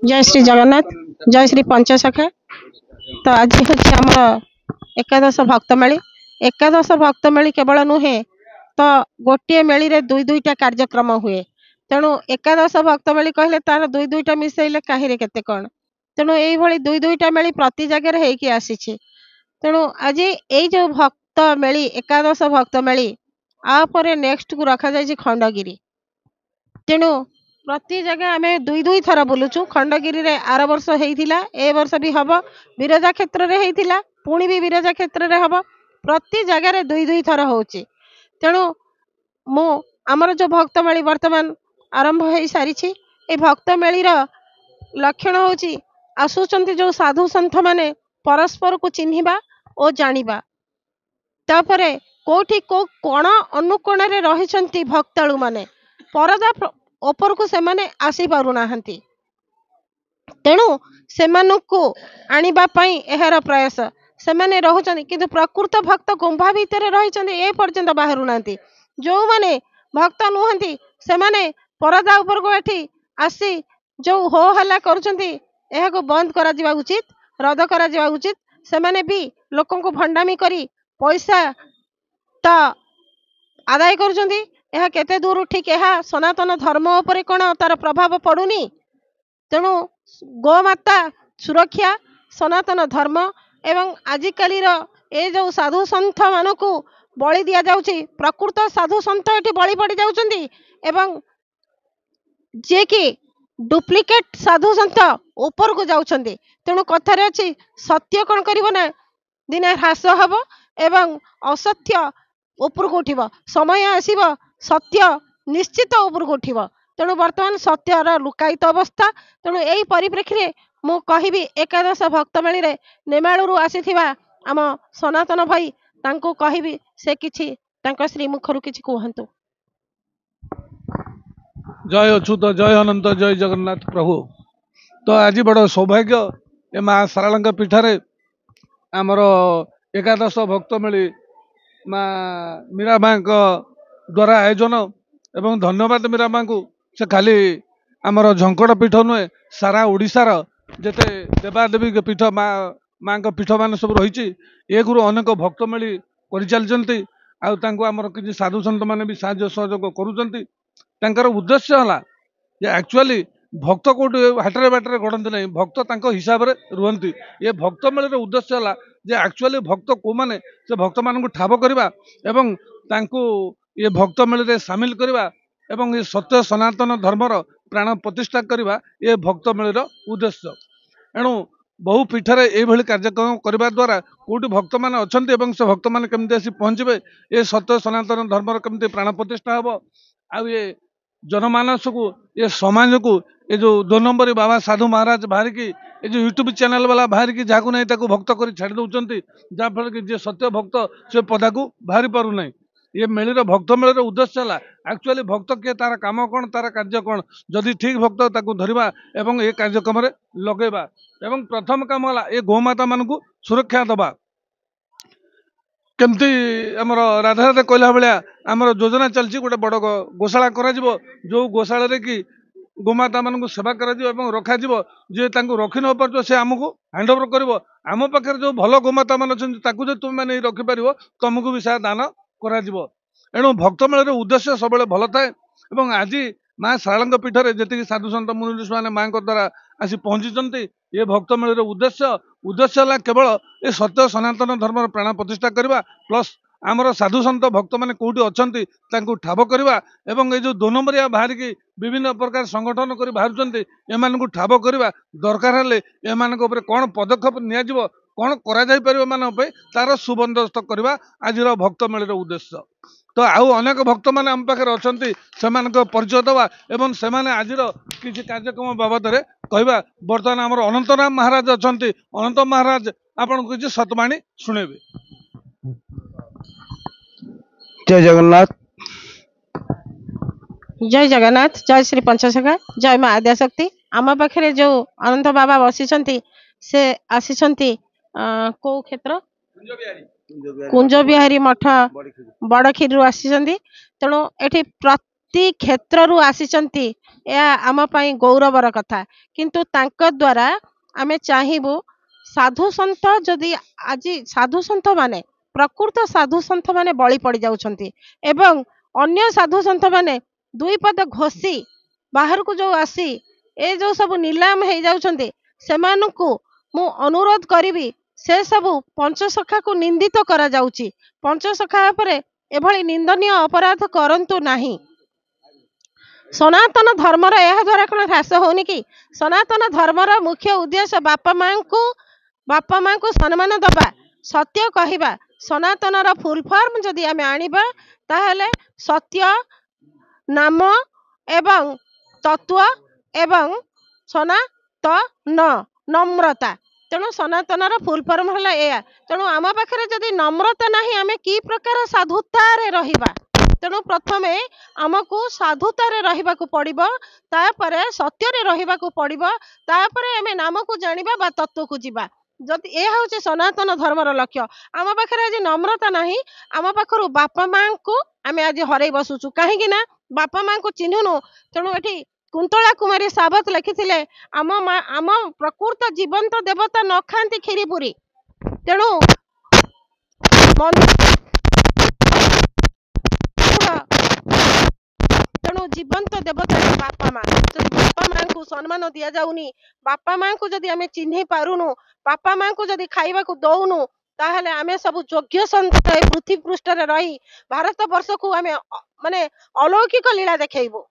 जय श्री जगन्नाथ। जय श्री पंचसखा। तो आज हूँ आम एकादश भक्तमेली। एकादश भक्तमेली केवल नुहे तो गोटे मेली रे दुई दुईटा कार्यक्रम हुए। तेणु एकादश भक्तमेली कहले तार दुई दुईटा मिसेले कहीं केते कौन। तेणु ये दुई दुईटा मेली प्रति जगह होगी आसी। तेणु आज ये जो भक्त मेली एकादश भक्तमेली आपर नेक्स्ट को रखा जाए खंडगिरी। तेणु प्रति जगह आम दुई दुई थर बुलुचु। खंडगिरी रे आर वर्ष होता ए वर्ष भी हम विरजा क्षेत्र में होता पुणी भी विरजा क्षेत्र में हम प्रति जगह रे दुई दुई थर हो। तेणु मु आमर जो भक्तमेली वर्तमान आरंभ हो सारी ए भक्तमेली लक्षण हूँ आसुचंती जो साधु सन्थ माने परस्पर को चिन्हिबा और जानिबा। तापरे कोठी को कोण अनुकोण रे रहिसंती भक्तालु माने परदा ओपर को से माने आसी पारु नाहंती। तेणु सेमानकु आनिबा पई एहार प्रयास से माने रहुचंती किंतु प्रकृत भक्त गुंभा भीतर रहिचंती ए पर्यंत बाहरु नांती। जो माने भक्त नुहंती से माने परदा ऊपर को एठी आसी जो हो हल्ला करूचंती एहा को बंद करा दिबा उचित, रद करा दिबा उचित। से माने भी लोकन को भंडामी करी पैसा ता आदाय करूचंती। यह केते दूर ठीक है सनातन धर्म उपरे कोन तार प्रभाव पड़ुनी। तेणु गोमाता सुरक्षा सनातन धर्म एवं आजिकाली ए जो साधु सन्थ मानकु बलि दिया जाउची प्रकृत साधु सन्थ एठी बलि पड़ी जाउचंदी एवं जे कि डुप्लिकेट साधु सन्थ ऊपर को जाउचंदी। तेणु कथारे अछि सत्य कोन करिवो ना दिने ह्रास हबो एवं असत्य ऊपर को उठिबो। समय आसीबो सत्य निश्चित ऊपर को उठिबो। तेणु वर्तमान सत्यर लुकायित अवस्था। तेणु यही परिप्रेक्षी मु कहिबी एकादश भक्तमेली रे नेमाळुरु आसीथिबा आम सनातन भाई तांको कहिबी से किछि तांको श्रीमुखरु किछि कहंतु। जय अच्युत जय अनंत जय जगन्नाथ प्रभु। तो आज बड़ सौभाग्य ए माँ सारालंका पीठारे आमर एकादश भक्तमेली माँ मीरा माँ द्वारा आयोजन एवं धन्यवाद मीरा माँ को। से खाली आमर झंकड़ पीठ नुहे सारा ओडिशार जेते देवादेवी पीठ माँ पीठ मान सब रही ए गुरु अनेक भक्तमेली कर चलती आमर किसी साधु सन्त मैंने भी साहाय्य सहयोग कर उद्देश्य है एक्चुअली भक्त कौटी हाटरे बाटरे गढ़ती ना भक्त हिसाब से रुहति। ये भक्तमेली उद्देश्य है जे एक्चुअली भक्त को माने से भक्त मान ठाब करवा एवं तांको ये भक्तमेली सामिल करवा एवं ये सत्य सनातन धर्मर प्राण प्रतिष्ठा करवा ये भक्तमेली उद्देश्य। एणु बहु पीठरे ये कार्यक्रम करने द्वारा कौटी भक्त मैंने अच्छा से भक्त मैंने केमती आसी पहुँचे ये सत्य सनातन धर्मर केमती प्राण प्रतिष्ठा हम आ ये जनमानस को ये समाज को ये जो 2 नंबर बाबा साधु महाराज बाहर की ये जो यूट्यूब चैनल वाला बाहर की जहाँ नहीं ताको भक्त कर छाड़ दौरान जहाँफल कि जे सत्य भक्त से पदा को बाहरी पार ना। ये मेलीर भक्तमेलीर उद्देश्य है एक्चुअली भक्त किए तार काम कौन तार कार्य कौन जदि ठीक भक्त ताको धरवा एवं ये कार्यक्रम लगेवा एवं प्रथम काम है ये गोमाता मान को सुरक्षा दबा। केमती आमर राधा राधा कहला भाया आमर योजना चलती गोटे बड़ गोशाला करा जो गोशाला कि गोमाता मान सेवा कर रखा जे रखी न पार से आमको हैंड ओवर कर आम पाखे जो भल गोमाता मान अच्छा तुम मैंने रखिपार तुमको भी सारा दान करा। एणु भक्तमेलीर उद्देश्य सब भल थाए आज माँ सारालंका पीठरे जी साधु सन्त मुनि मैंने माँ द्वारा आसी पहुँची ये भक्तमेलीर उद्देश्य है केवल ये सत्य सनातन धर्म प्राण प्रतिष्ठा करवा प्लस आमर साधु सन्त भक्त मैंने कौटी अच्छा ठाब करवा एवं ये जो 2 नंबरिया बाहर की विभिन्न प्रकार संगठन कर बाहर ठाब करवा दरकार हेले एमान कौन पदक्षेप नि कौन कर तार सुबंदोबस्त करवा आज भक्तमेलीर उद्देश्य। तो आउ अनेक भक्त मैंने आम पाखे अच्छा से परिचय दवा एवं से आज किसी कार्यक्रम बाबद में कहवा। बर्तमान आमर अनंतनाम महाराज अच्छा अनंत महाराज आपन किसी सतबाणी शुणेबे। जय जगन्नाथ। जय जगन्नाथ। जय श्री पंचसखा। जय माँ आद्याशक्ति। आम पाखे जो अनंत बाबा बसी से आसी को क्षेत्र कुंज बिहारी मठ बड़खीर आसी। तेणु ये मुक्ति क्षेत्रु आसीचंती आम पई गौरवर कथा किंतु तांक द्वारा आमे चाहिबू साधु संत जदि आज साधु संत माने प्रकृत साधु संत माने बळी पड़ी जाउछंती एवं अन्य साधु संत माने दुई पद घोषी बाहर को जो आसी ए जो सब नीलाम हो जाउछंती सेमानकु मु अनुरोध करिवि से सब पंचसखा को निंदित करा जाउची पंचसखा परे एभली निंदनीय अपराध करंतु नाही सनातन धर्मर यह द्वारा कौन ह्रास होनी कि सनातन धर्मर मुख्य उद्देश्य बापा माँ को सम्मान दबा सत्य कहवा सनातनर फुल फॉर्म जदि आमे आनिबा ताहले सत्य नाम एवं तत्व एवं सनातन नम्रता तेणु सनातनर फुल फॉर्म हला एया तेणु आम पाखरे जदि नम्रता नाही आमे की प्रकार साधुतारे रहिबा तेणु प्रथमे आमको साधुतारे रहिबाकू पड़िबो तापरे सत्यरे रहिबाकू पड़िबो तापरे आमे नाम को जानिबा बा तत्व को जिबा जदि ए होचे सनातन धर्मर लक्ष्य आम पाखरे आज नम्रता नाही आम पाखरु बापा माँ को आमे आज हरई बसुचु कहीं ना बापा माँ को चिन्हुनु तेणु एठी कुंतला कुमारी साबत लिखिथिले आम प्रकृत जीवंत देवता न खांती खीरी पुरी तेणु तेणु जीवंत देवता बापा माँ जब बापा माँ को सम्मान दि जाऊनी बापा माँ को जदि आमे चिन्हि पारुनु बापा माँ को जदि खाइबा को दउनु ताहले आमे सब योग्य संत पृथ्वी पृष्ठ रे रही भारत वर्ष को आमे माने अलौकिक लीला देखेइबो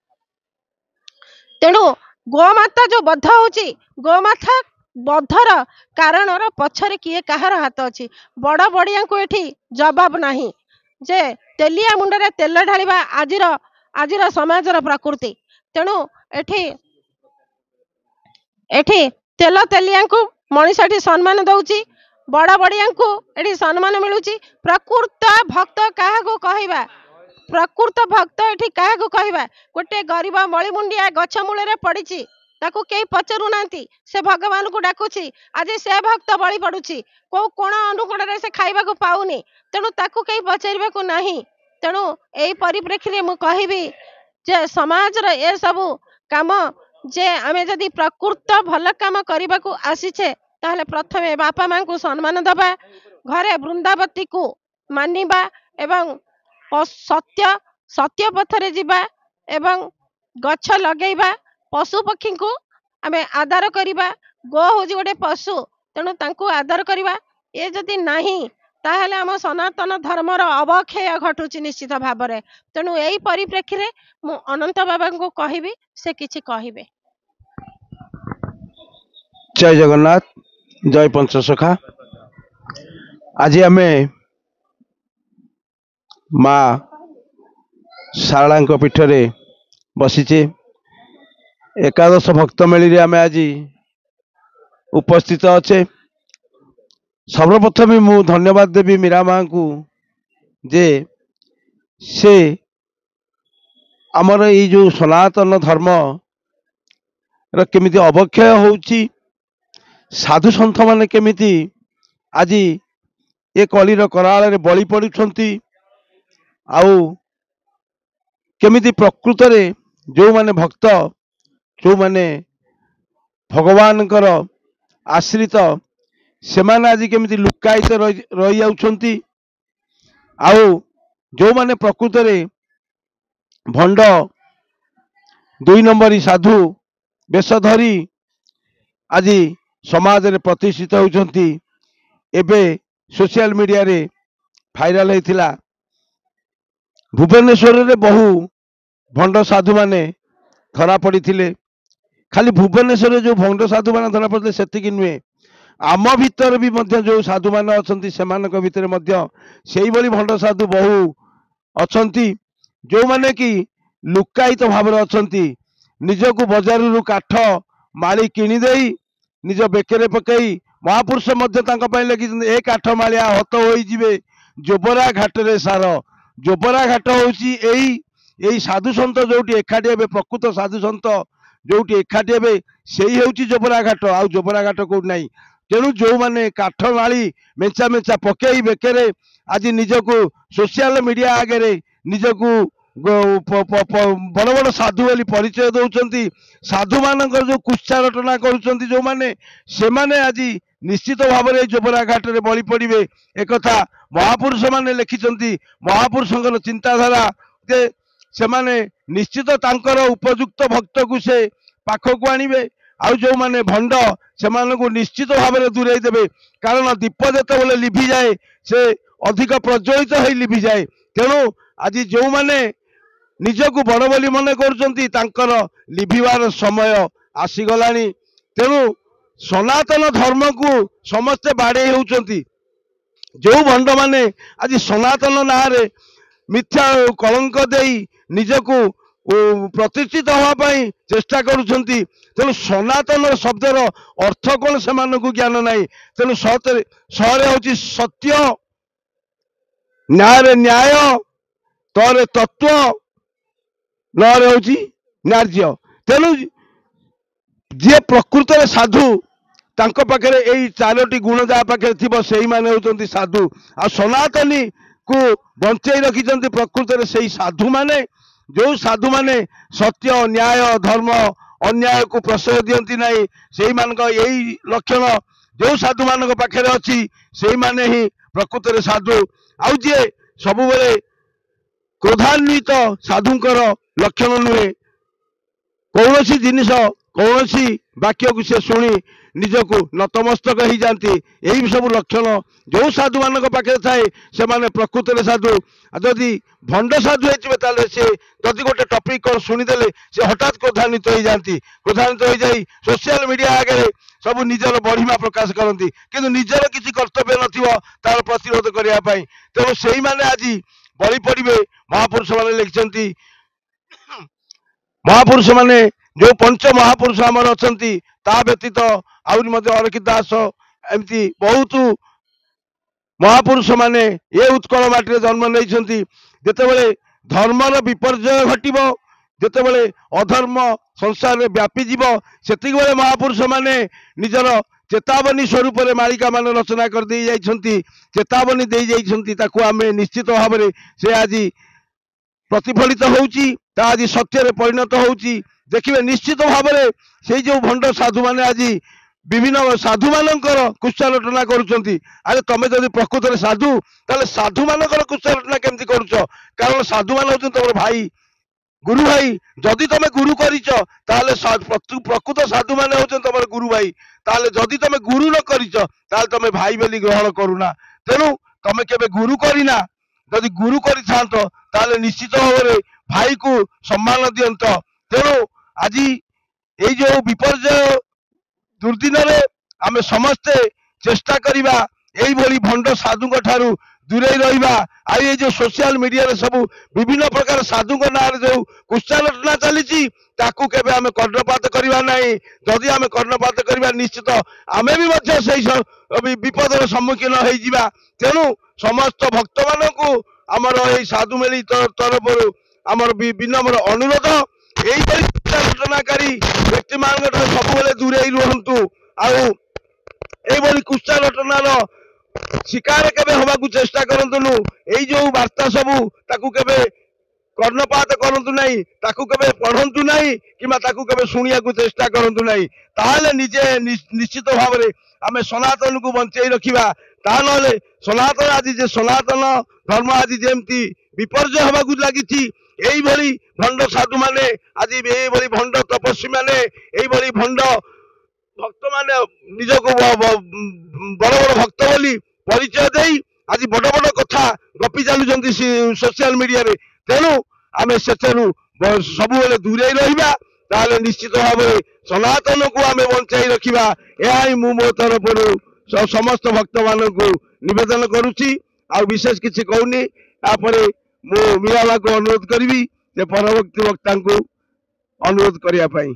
तेणु गोमाता जो बद्ध होची गोमाता बद्धर कारणर पछरे किए कहार हाथ अछि बड़ बड़िया को एठी जवाब नाही जे तेलिया मुंडरे तेल ढालिबा आजिर समाजर प्रकृति तेणु एठी एठी तेल तेलिया को मनीषटी सम्मान दउची बड़ बड़िया को एठी सम्मान मिलुची प्रकृत भक्त काहा को कहबा प्रकृत भक्त एठी काहा को कहबा गोटे गरीब मळीमुंडिया गछ मूले पड़िची ताकू केही पचरु नांती से भगवान को डाकुची आज से भक्त बळी पडुची को कोण अनुकोण से खाइबा को पाउनी तेणु ताकू केही पचरिबा को नाही तेणु एई परिप्रेक्षी रे मु कहिबी जे समाज रे ए सब काम जे आमे जदि प्रकृत भल काम करबा को आसीछे ताहले प्रथमे बापा माँ को सम्मान दबा घरे वृंदावती को मानिबा एवं सत्य सत्य पथरे जिबा एवं गछ लगेइबा पशु पक्षी को आमे आदर करिबा गो होजी गोटे पशु तेणु तांको आदर करिबा ए जदि नाही ताहले आम सनातन धर्मर अवक्षय घटुची निश्चित भाव में तेणु यही परिप्रेक्षी रे मु अनंत बाबा को कहबी से किछि कहिबे। जय जगन्नाथ जय पंचसखा। आज आमे माँ शारदा पीठरे बसीचे एकादश भक्त मेली रे आमे आज उपस्थित अच्छे। सर्वप्रथम मु धन्यवाद देवी मीरा माँ को जे से आमर ये जो सनातन धर्म केमिति अवक्षय होउची साधु संत माने केमिति आज ये कलिर कराल रे बलि पड़ुछंती आउ केमिति प्रकृत रे जो माने भक्त जो माने भगवान कर आश्रित से माने आज केमिति लुकायित रही जाउछंती आउ जो माने प्रकृत रे भंड दुई नंबरी साधु बेश धरी आज समाज रे प्रतिष्ठित होउछंती। एबे सोशल मीडिया रे भाइराल होइथिला भुवनेश्वर रे बहु भंड साधु माने धरा पड़ी थिले। खाली भुवनेश्वर रे जो भंड साधु माने धरा पड़ते सेतिकी नुहे आम भितर भी मध्य जो साधु माने अछंती सेमानक भितर मध्य सेही भली भंड साधु बहु अछंती जो माने कि लुकायित भाव रे अछंती निजको बजार रु काठ माली किनी देई निज बेकेरे पकई महापुरुष मध्य तांका पई लगी ए काठ मालिया हत होई जिवे जोबरा घाट रे सार जोबरा घाट होउची एई साधु संत जोटी एकाठी हेबे प्रकृत साधु संत जोटी एकाठी हेबे सेही हेउची जोबरा घाट आ जोबरा घाट को नाही। तेणु जो माने काठ माली मेचा मेचा पकई बेकेरे आज निजको सोशल मीडिया आगे निजको ବଡ ବଡ ସାଧୁ ବୋଲି ପରିଚୟ ଦଉଛନ୍ତି, ସାଧୁ ମାନଙ୍କର ଯୋଉ କୁତ୍ସାରଟନା କରୁଛନ୍ତି ଯୋଉମାନେ, ସେମାନେ ଆଜି ନିଶ୍ଚିତ ଭାବରେ ଯୋବରା ଘାଟରେ ବଳି ପଡିବେ। ଏକଥା ମହାପୁରୁଷ ମାନେ ଲେଖିଛନ୍ତି। ମହାପୁରୁଷଙ୍କର ଚିନ୍ତାଧାରା ଯେ ସେମାନେ ନିଶ୍ଚିତ ତାଙ୍କର ଉପଯୁକ୍ତ ଭକ୍ତକୁ ସେ ପାଖକୁ ଆଣିବେ, ଆଉ ଯୋଉମାନେ ଭଣ୍ଡ ସେମାନଙ୍କୁ ନିଶ୍ଚିତ ଭାବରେ ଦୂରେଇ ଦେବେ। କାରଣ ଦୀପ ଯେତେବେଳେ ଲିଭିଯାଏ ସେ ଅଧିକ ପ୍ରଜ୍ୱଳିତ ହେଇ ଲିଭିଯାଏ। ତେଣୁ ଆଜି ଯୋଉମାନେ ନିଜକୁ ବଡ ବୋଲି ମନେ କରୁଛନ୍ତି ତାଙ୍କର ଲିଭିବାର ସମୟ ଆସିଗଲାଣି। ତେଣୁ ସନାତନ ଧର୍ମକୁ ସମସ୍ତେ ବାଡେଇ ହେଉଛନ୍ତି। ଯୋଉ ଭଣ୍ଡ ମାନେ ଆଜି ସନାତନ ନାଁରେ ମିଥ୍ୟା କଳଙ୍କ ଦେଇ ନିଜକୁ ପ୍ରତିଷ୍ଠିତ ହେବା ପାଇଁ ଚେଷ୍ଟା କରୁଛନ୍ତି। ତେଣୁ ସନାତନ ଶବ୍ଦର ଅର୍ଥ କଣ ସେମାନଙ୍କୁ ଜ୍ଞାନ ନାହିଁ। ତେଣୁ ସହରେ ହଉଛି ସତ୍ୟ, ନ୍ୟାୟରେ ନ୍ୟାୟ, ତରେ ତତ୍ଵ, ନରେ ହଉଛି ନ୍ୟାର୍ଯ୍ୟ। ତେଣୁ ଯିଏ ପ୍ରକୃତରେ ସାଧୁ ତାଙ୍କ ପାଖରେ ଏଇ ଚାରୋଟି ଗୁଣ ଯାହା ପାଖରେ ଥିବ ସେଇମାନେ ହେଉଛନ୍ତି ସାଧୁ। ଆଉ ସନାତନୀକୁ ବଞ୍ଚେଇ ରଖିଛନ୍ତି ପ୍ରକୃତରେ ସେଇ ସାଧୁମାନେ। ଯୋଉ ସାଧୁମାନେ ସତ୍ୟ, ନ୍ୟାୟ, ଧର୍ମ, ଅନ୍ୟାୟକୁ ପ୍ରଶ୍ରୟ ଦିଅନ୍ତି ନାହିଁ, ସେଇମାନଙ୍କ ଏଇ ଲକ୍ଷଣ ଯୋଉ ସାଧୁମାନଙ୍କ ପାଖରେ ଅଛି ସେଇମାନେ ହିଁ ପ୍ରକୃତରେ ସାଧୁ। ଆଉ ଯିଏ ସବୁବେଳେ କ୍ରୋଧାନ୍ୱିତ ସାଧୁଙ୍କର ଲକ୍ଷଣ ନୁହେଁ। କୌଣସି ଜିନିଷ, କୌଣସି ବାକ୍ୟକୁ ସେ ଶୁଣି ନିଜକୁ ନତମସ୍ତକ ହେଇଯାନ୍ତି। ଏହି ସବୁ ଲକ୍ଷଣ ଯୋଉ ସାଧୁମାନଙ୍କ ପାଖରେ ଥାଏ ସେମାନେ ପ୍ରକୃତରେ ସାଧୁ। ଆଉ ଯଦି ଭଣ୍ଡ ସାଧୁ ହେଇଥିବେ ତାହେଲେ ସେ ଯଦି ଗୋଟେ ଟପିକ କଣ ଶୁଣିଦେଲେ ସେ ହଠାତ୍ କ୍ରୋଧାନ୍ୱିତ ହେଇଯାନ୍ତି। କ୍ରୋଧାନ୍ୱିତ ହେଇଯାଇ ସୋସିଆଲ ମିଡିଆ ଆଗରେ ସବୁ ନିଜର ବଢିମା ପ୍ରକାଶ କରନ୍ତି, କିନ୍ତୁ ନିଜର କିଛି କର୍ତ୍ତବ୍ୟ ନଥିବ ତାର ପ୍ରତିରୋଧ କରିବା ପାଇଁ। ତେଣୁ ସେଇମାନେ ଆଜି ବଳି ପଡିବେ। ମହାପୁରୁଷ ମାନେ ଲେଖିଛନ୍ତି, ମହାପୁରୁଷ ମାନେ ଯୋଉ ପଞ୍ଚ ମହାପୁରୁଷ ଆମର ଅଛନ୍ତି ତା ବ୍ୟତୀତ ଆହୁରି ମଧ୍ୟ ଅରକ୍ଷିତ ଦାସ, ଏମିତି ବହୁତ ମହାପୁରୁଷ ମାନେ ଏ ଉତ୍କଳ ମାଟିରେ ଜନ୍ମ ନେଇଛନ୍ତି। ଯେତେବେଳେ ଧର୍ମର ବିପର୍ଯ୍ୟୟ ଘଟିବ, ଯେତେବେଳେ ଅଧର୍ମ ସଂସାରରେ ବ୍ୟାପିଯିବ, ସେତିକିବେଳେ ମହାପୁରୁଷ ମାନେ ନିଜର ଚେତାବନୀ ସ୍ୱରୂପରେ ମାଳିକା ମାନେ ରଚନା କରିଦେଇ ଯାଇଛନ୍ତି। ଚେତାବନୀ ଦେଇ ଯାଇଛନ୍ତି, ତାକୁ ଆମେ ନିଶ୍ଚିତ ଭାବରେ ସେ ଆଜି ପ୍ରତିଫଳିତ ହଉଛି, ତା ଆଜି ସତ୍ୟରେ ପରିଣତ ହଉଛି। ଦେଖିବେ ନିଶ୍ଚିତ ଭାବରେ ସେଇ ଯୋଉ ଭଣ୍ଡ ସାଧୁମାନେ ଆଜି ବିଭିନ୍ନ ସାଧୁମାନଙ୍କର କୁତ୍ସାରଟନା କରୁଛନ୍ତି। ଆରେ ତମେ ଯଦି ପ୍ରକୃତରେ ସାଧୁ ତାହେଲେ ସାଧୁମାନଙ୍କର କୁତ୍ସାରଟନା କେମିତି କରୁଛ? କାରଣ ସାଧୁମାନେ ହଉଛନ୍ତି ତମର ଭାଇ, ଗୁରୁ ଭାଇ। ଯଦି ତମେ ଗୁରୁ କରିଛ ତାହେଲେ ପ୍ରକୃତ ସାଧୁମାନେ ହଉଛନ୍ତି ତମର ଗୁରୁ ଭାଇ। ତାହେଲେ ଯଦି ତମେ ଗୁରୁ ନ କରିଛ ତାହେଲେ ତମେ ଭାଇ ବୋଲି ଗ୍ରହଣ କରୁନା। ତେଣୁ ତମେ କେବେ ଗୁରୁ କରିନା। ଯଦି ଗୁରୁ କରିଥାନ୍ତ ତାହେଲେ ନିଶ୍ଚିତ ଭାବରେ ଭାଇକୁ ସମ୍ମାନ ଦିଅନ୍ତ। ତେଣୁ ଆଜି ଏଇ ଯୋଉ ବିପର୍ଯ୍ୟୟ ଦୁର୍ଦିନରେ ଆମେ ସମସ୍ତେ ଚେଷ୍ଟା କରିବା এইଭଳି ଭଣ୍ଡ ସାଧୁଙ୍କ ଠାରୁ ଦୂରେଇ ରହିବା। ଆଉ ଏଇ ଯୋଉ ସୋସିଆଲ ମିଡିଆରେ ସବୁ ବିଭିନ୍ନ ପ୍ରକାର ସାଧୁଙ୍କ ନାଁରେ ଯୋଉ କୁତ୍ସାରଟନା ଚାଲିଛି ତାକୁ କେବେ ଆମେ କର୍ଣ୍ଣପାତ କରିବା ନାହିଁ। ଯଦି ଆମେ କର୍ଣ୍ଣପାତ କରିବା ନିଶ୍ଚିତ ଆମେ ବି ମଧ୍ୟ ସେଇ ବିପଦର ସମ୍ମୁଖୀନ ହେଇଯିବା। ତେଣୁ ସମସ୍ତ ଭକ୍ତମାନଙ୍କୁ ଆମର ଏଇ ସାଧୁ ମେଳି ତରଫରୁ ଆମର ବିନମ୍ର ଅନୁରୋଧ, এইଭଳି କୁତ୍ସାରଟନାକାରୀ ବ୍ୟକ୍ତିମାନଙ୍କ ଠାରୁ ସବୁବେଳେ ଦୂରେଇ ରୁହନ୍ତୁ। ଆଉ এইଭଳି କୁତ୍ସାରଟନାର ଶିକାର କେବେ ହବାକୁ ଚେଷ୍ଟା କରନ୍ତୁନୁ। ଏଇ ଯୋଉ ବାର୍ତ୍ତା ସବୁ ତାକୁ କେବେ କର୍ଣ୍ଣପାତ କରନ୍ତୁ ନାହିଁ, ତାକୁ କେବେ ପଢନ୍ତୁ ନାହିଁ, କିମ୍ବା ତାକୁ କେବେ ଶୁଣିବାକୁ ଚେଷ୍ଟା କରନ୍ତୁ ନାହିଁ। ତାହେଲେ ନିଜେ ନିଶ୍ଚିତ ଭାବରେ ଆମେ ସନାତନକୁ ବଞ୍ଚେଇ ରଖିବା। ତା ନହେଲେ ସନାତନ ଆଜି ଯେ ସନାତନ ଧର୍ମ ଆଜି ଯେମିତି ବିପର୍ଯ୍ୟୟ ହେବାକୁ ଲାଗିଛି, এইଭଳି ଭଣ୍ଡ ସାଧୁମାନେ ଆଜି এইଭଳି ଭଣ୍ଡ ତପସ୍ୱୀ ମାନେ, এইଭଳି ଭଣ୍ଡ ଭକ୍ତମାନେ ନିଜକୁ ବଡ ବଡ ଭକ୍ତ ବୋଲି ପରିଚୟ ଦେଇ ଆଜି ବଡ ବଡ କଥା ଗପି ଚାଲୁଛନ୍ତି ସୋସିଆଲ ମିଡିଆରେ। ତେଣୁ ଆମେ ସେଥିରୁ ସବୁବେଳେ ଦୂରେଇ ରହିବା। ତାହେଲେ ନିଶ୍ଚିତ ଭାବରେ ସନାତନକୁ ଆମେ ବଞ୍ଚାଇ ରଖିବା। ଏହା ହିଁ ମୁଁ ମୋ ତରଫରୁ ସମସ୍ତ ଭକ୍ତମାନଙ୍କୁ ନିବେଦନ କରୁଛି। ଆଉ ବିଶେଷ କିଛି କହୁନି। ତାପରେ ମୁଁ ମୀରାବାକୁ ଅନୁରୋଧ କରିବି ଯେ ପରବର୍ତ୍ତୀ ବକ୍ତାଙ୍କୁ ଅନୁରୋଧ କରିବା ପାଇଁ।